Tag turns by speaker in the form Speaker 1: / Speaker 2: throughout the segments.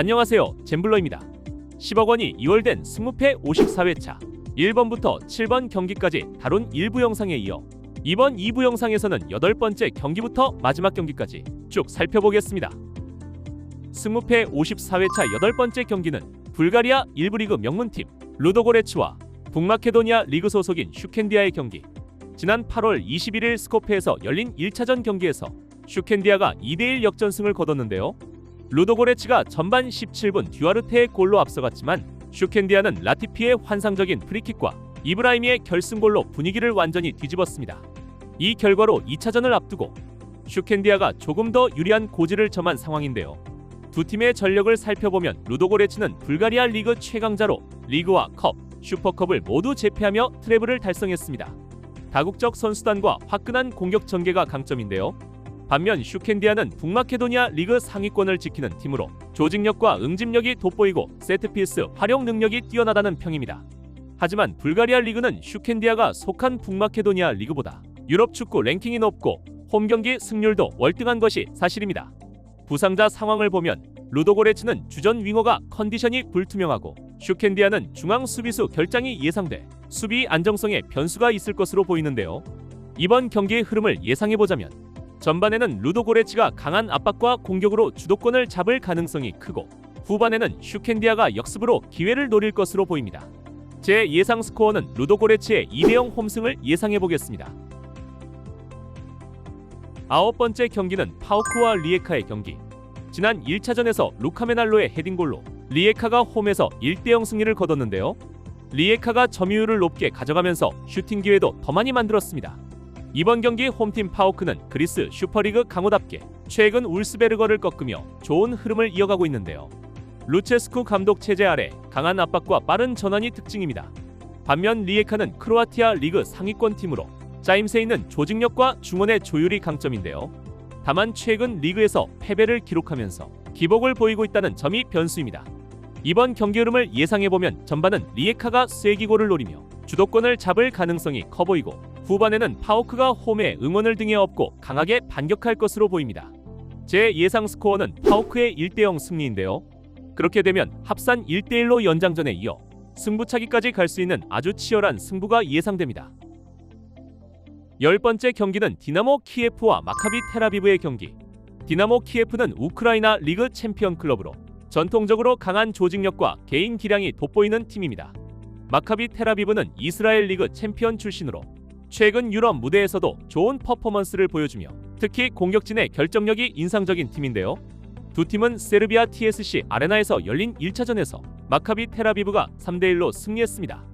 Speaker 1: 안녕하세요, 잼블러입니다. 10억 원이 2월 된 승무패 54회차 1번부터 7번 경기까지 다룬 1부 영상에 이어 이번 2부 영상에서는 8번째 경기부터 마지막 경기까지 쭉 살펴보겠습니다. 승무패 54회차 8번째 경기는 불가리아 1부 리그 명문팀 루도고레츠와 북마케도니아 리그 소속인 슈켄디아의 경기. 지난 8월 21일 스코페에서 열린 1차전 경기에서 슈켄디아가 2대1 역전승을 거뒀는데요. 루도고레츠가 전반 17분 듀아르테의 골로 앞서갔지만 슈켄디아는 라티피의 환상적인 프리킥과 이브라히미의 결승골로 분위기를 완전히 뒤집었습니다. 이 결과로 2차전을 앞두고 슈켄디아가 조금 더 유리한 고지를 점한 상황인데요. 두 팀의 전력을 살펴보면 루도고레츠는 불가리아 리그 최강자로 리그와 컵, 슈퍼컵을 모두 제패하며 트래블을 달성했습니다. 다국적 선수단과 화끈한 공격 전개가 강점인데요. 반면 슈켄디아는 북마케도니아 리그 상위권을 지키는 팀으로 조직력과 응집력이 돋보이고 세트피스 활용 능력이 뛰어나다는 평입니다. 하지만 불가리아 리그는 슈켄디아가 속한 북마케도니아 리그보다 유럽 축구 랭킹이 높고 홈경기 승률도 월등한 것이 사실입니다. 부상자 상황을 보면 루도고레츠는 주전 윙어가 컨디션이 불투명하고 슈켄디아는 중앙 수비수 결장이 예상돼 수비 안정성에 변수가 있을 것으로 보이는데요. 이번 경기의 흐름을 예상해보자면 전반에는 루도고레츠가 강한 압박과 공격으로 주도권을 잡을 가능성이 크고 후반에는 슈켄디아가 역습으로 기회를 노릴 것으로 보입니다. 제 예상 스코어는 루도고레츠의 2대0 홈승을 예상해보겠습니다. 9번째 경기는 파우크와 리에카의 경기. 지난 1차전에서 루카메날로의 헤딩골로 리에카가 홈에서 1대0 승리를 거뒀는데요. 리에카가 점유율을 높게 가져가면서 슈팅 기회도 더 많이 만들었습니다. 이번 경기 홈팀 파우크는 그리스 슈퍼리그 강호답게 최근 울스베르거를 꺾으며 좋은 흐름을 이어가고 있는데요. 루체스쿠 감독 체제 아래 강한 압박과 빠른 전환이 특징입니다. 반면 리에카는 크로아티아 리그 상위권 팀으로 짜임새 있는 조직력과 중원의 조율이 강점인데요. 다만 최근 리그에서 패배를 기록하면서 기복을 보이고 있다는 점이 변수입니다. 이번 경기 흐름을 예상해보면 전반은 리에카가 쐐기골을 노리며 주도권을 잡을 가능성이 커 보이고 후반에는 파우크가 홈에 응원을 등에 업고 강하게 반격할 것으로 보입니다. 제 예상 스코어는 파우크의 1대0 승리인데요. 그렇게 되면 합산 1대1로 연장전에 이어 승부차기까지 갈 수 있는 아주 치열한 승부가 예상됩니다. 10번째 경기는 디나모 키예프와 마카비 텔아비브의 경기. 디나모 키예프는 우크라이나 리그 챔피언 클럽으로 전통적으로 강한 조직력과 개인 기량이 돋보이는 팀입니다. 마카비 텔아비브는 이스라엘 리그 챔피언 출신으로 최근 유럽 무대에서도 좋은 퍼포먼스를 보여주며 특히 공격진의 결정력이 인상적인 팀인데요. 두 팀은 세르비아 TSC 아레나에서 열린 1차전에서 마카비 텔아비브가 3대1로 승리했습니다.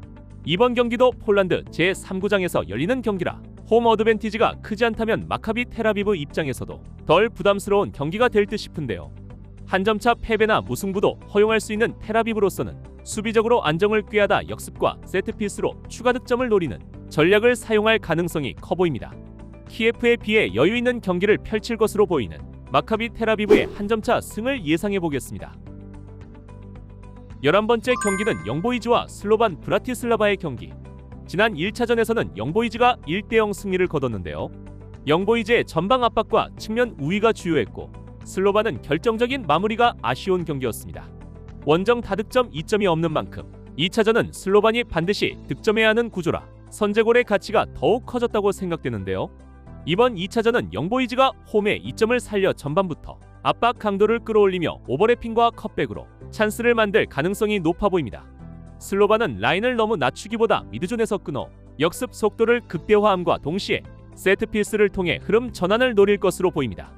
Speaker 1: 이번 경기도 폴란드 제3구장에서 열리는 경기라 홈 어드밴티지가 크지 않다면 마카비 텔아비브 입장에서도 덜 부담스러운 경기가 될 듯 싶은데요. 한 점차 패배나 무승부도 허용할 수 있는 텔아비브로서는 수비적으로 안정을 꾀하다 역습과 세트피스로 추가 득점을 노리는 전략을 사용할 가능성이 커 보입니다. 키예프에 비해 여유 있는 경기를 펼칠 것으로 보이는 마카비 텔아비브의 한 점차 승을 예상해보겠습니다. 11번째 경기는 영보이즈와 슬로반 브라티슬라바의 경기. 지난 1차전에서는 영보이즈가 1대0 승리를 거뒀는데요. 영보이즈의 전방 압박과 측면 우위가 주요했고 슬로반은 결정적인 마무리가 아쉬운 경기였습니다. 원정 다득점 2점이 없는 만큼 2차전은 슬로반이 반드시 득점해야 하는 구조라 선제골의 가치가 더욱 커졌다고 생각되는데요. 이번 2차전은 영보이즈가 홈에 2점을 살려 전반부터 압박 강도를 끌어올리며 오버래핑과 컷백으로 찬스를 만들 가능성이 높아 보입니다. 슬로반은 라인을 너무 낮추기보다 미드존에서 끊어 역습 속도를 극대화함과 동시에 세트피스를 통해 흐름 전환을 노릴 것으로 보입니다.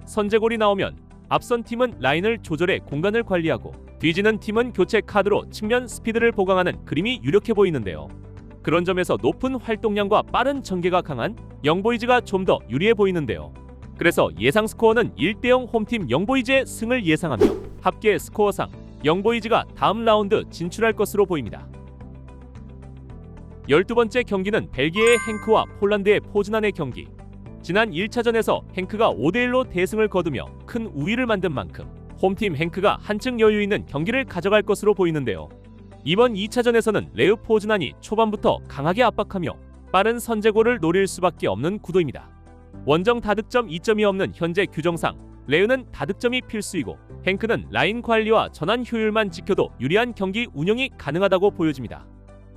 Speaker 1: 선제골이 나오면 앞선 팀은 라인을 조절해 공간을 관리하고 뒤지는 팀은 교체 카드로 측면 스피드를 보강하는 그림이 유력해 보이는데요. 그런 점에서 높은 활동량과 빠른 전개가 강한 영보이즈가 좀 더 유리해 보이는데요. 그래서 예상 스코어는 1대0 홈팀 영보이즈의 승을 예상하며 합계 스코어상 영보이즈가 다음 라운드 진출할 것으로 보입니다. 12번째 경기는 벨기에의 행크와 폴란드의 포즈난의 경기. 지난 1차전에서 행크가 5대1로 대승을 거두며 큰 우위를 만든 만큼 홈팀 행크가 한층 여유 있는 경기를 가져갈 것으로 보이는데요. 이번 2차전에서는 레우 포즈난이 초반부터 강하게 압박하며 빠른 선제골을 노릴 수밖에 없는 구도입니다. 원정 다득점 2점이 없는 현재 규정상 레우는 다득점이 필수이고 행크는 라인 관리와 전환 효율만 지켜도 유리한 경기 운영이 가능하다고 보여집니다.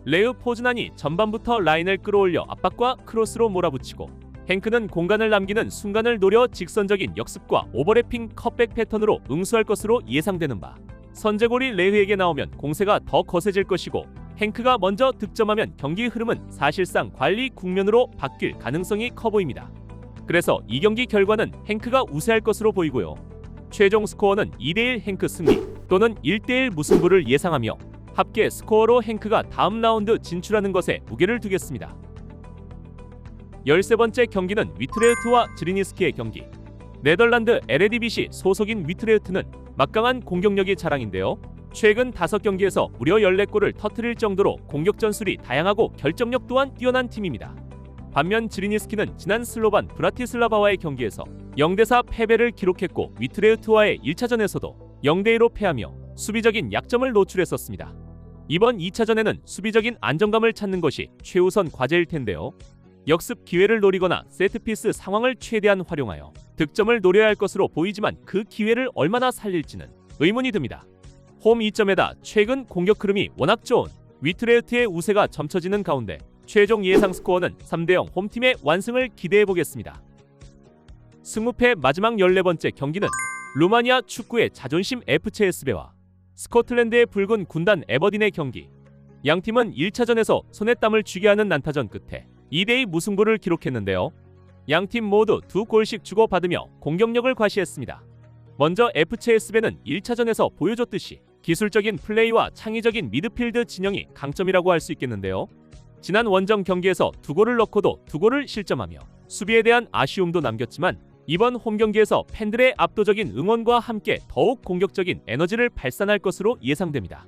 Speaker 1: 레우 포즈난이 전반부터 라인을 끌어올려 압박과 크로스로 몰아붙이고 행크는 공간을 남기는 순간을 노려 직선적인 역습과 오버래핑 컷백 패턴으로 응수할 것으로 예상되는 바 선제골이 레우에게 나오면 공세가 더 거세질 것이고 행크가 먼저 득점하면 경기 흐름은 사실상 관리 국면으로 바뀔 가능성이 커 보입니다. 그래서 이 경기 결과는 행크가 우세할 것으로 보이고요. 최종 스코어는 2대1 행크 승리 또는 1대1 무승부를 예상하며 합계 스코어로 행크가 다음 라운드 진출하는 것에 무게를 두겠습니다. 13번째 경기는 위트레우트와 지리니스키의 경기. 네덜란드 에레디비시 소속인 위트레우트는 막강한 공격력이 자랑인데요. 최근 5경기에서 무려 14골을 터뜨릴 정도로 공격 전술이 다양하고 결정력 또한 뛰어난 팀입니다. 반면 지리니스키는 지난 슬로반 브라티슬라바와의 경기에서 0대4 패배를 기록했고 위트레우트와의 1차전에서도 0대2로 패하며 수비적인 약점을 노출했었습니다. 이번 2차전에는 수비적인 안정감을 찾는 것이 최우선 과제일 텐데요. 역습 기회를 노리거나 세트피스 상황을 최대한 활용하여 득점을 노려야 할 것으로 보이지만 그 기회를 얼마나 살릴지는 의문이 듭니다. 홈 2점에다 최근 공격 흐름이 워낙 좋은 위트레우트의 우세가 점쳐지는 가운데 최종 예상 스코어는 3대0 홈팀의 완승을 기대해보겠습니다. 승무패 마지막 14번째 경기는 루마니아 축구의 자존심 FCSB와 스코틀랜드의 붉은 군단 에버딘의 경기. 양팀은 1차전에서 손에 땀을 쥐게 하는 난타전 끝에 2대2 무승부를 기록했는데요. 양팀 모두 2골씩 주고받으며 공격력을 과시했습니다. 먼저 FCSB는 1차전에서 보여줬듯이 기술적인 플레이와 창의적인 미드필드 진영이 강점이라고 할 수 있겠는데요. 지난 원정 경기에서 2골을 넣고도 2골을 실점하며 수비에 대한 아쉬움도 남겼지만 이번 홈 경기에서 팬들의 압도적인 응원과 함께 더욱 공격적인 에너지를 발산할 것으로 예상됩니다.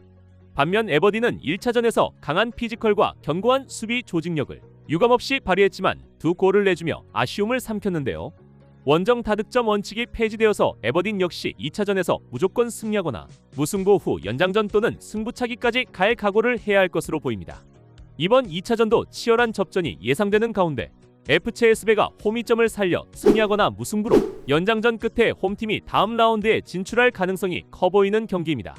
Speaker 1: 반면 에버딘은 1차전에서 강한 피지컬과 견고한 수비 조직력을 유감없이 발휘했지만 2골을 내주며 아쉬움을 삼켰는데요. 원정 다득점 원칙이 폐지되어서 에버딘 역시 2차전에서 무조건 승리하거나 무승부 후 연장전 또는 승부차기까지 갈 각오를 해야 할 것으로 보입니다. 이번 2차전도 치열한 접전이 예상되는 가운데 FCSB가 홈이점을 살려 승리하거나 무승부로 연장전 끝에 홈팀이 다음 라운드에 진출할 가능성이 커 보이는 경기입니다.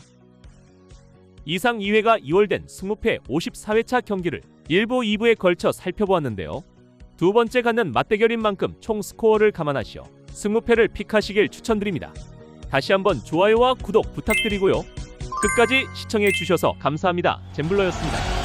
Speaker 1: 이상 2회가 2월된 승무패 54회차 경기를 1부, 2부에 걸쳐 살펴보았는데요. 두 번째 갖는 맞대결인 만큼 총 스코어를 감안하시어 승무패를 픽하시길 추천드립니다. 다시 한번 좋아요와 구독 부탁드리고요. 끝까지 시청해 주셔서 감사합니다. 잼블러였습니다.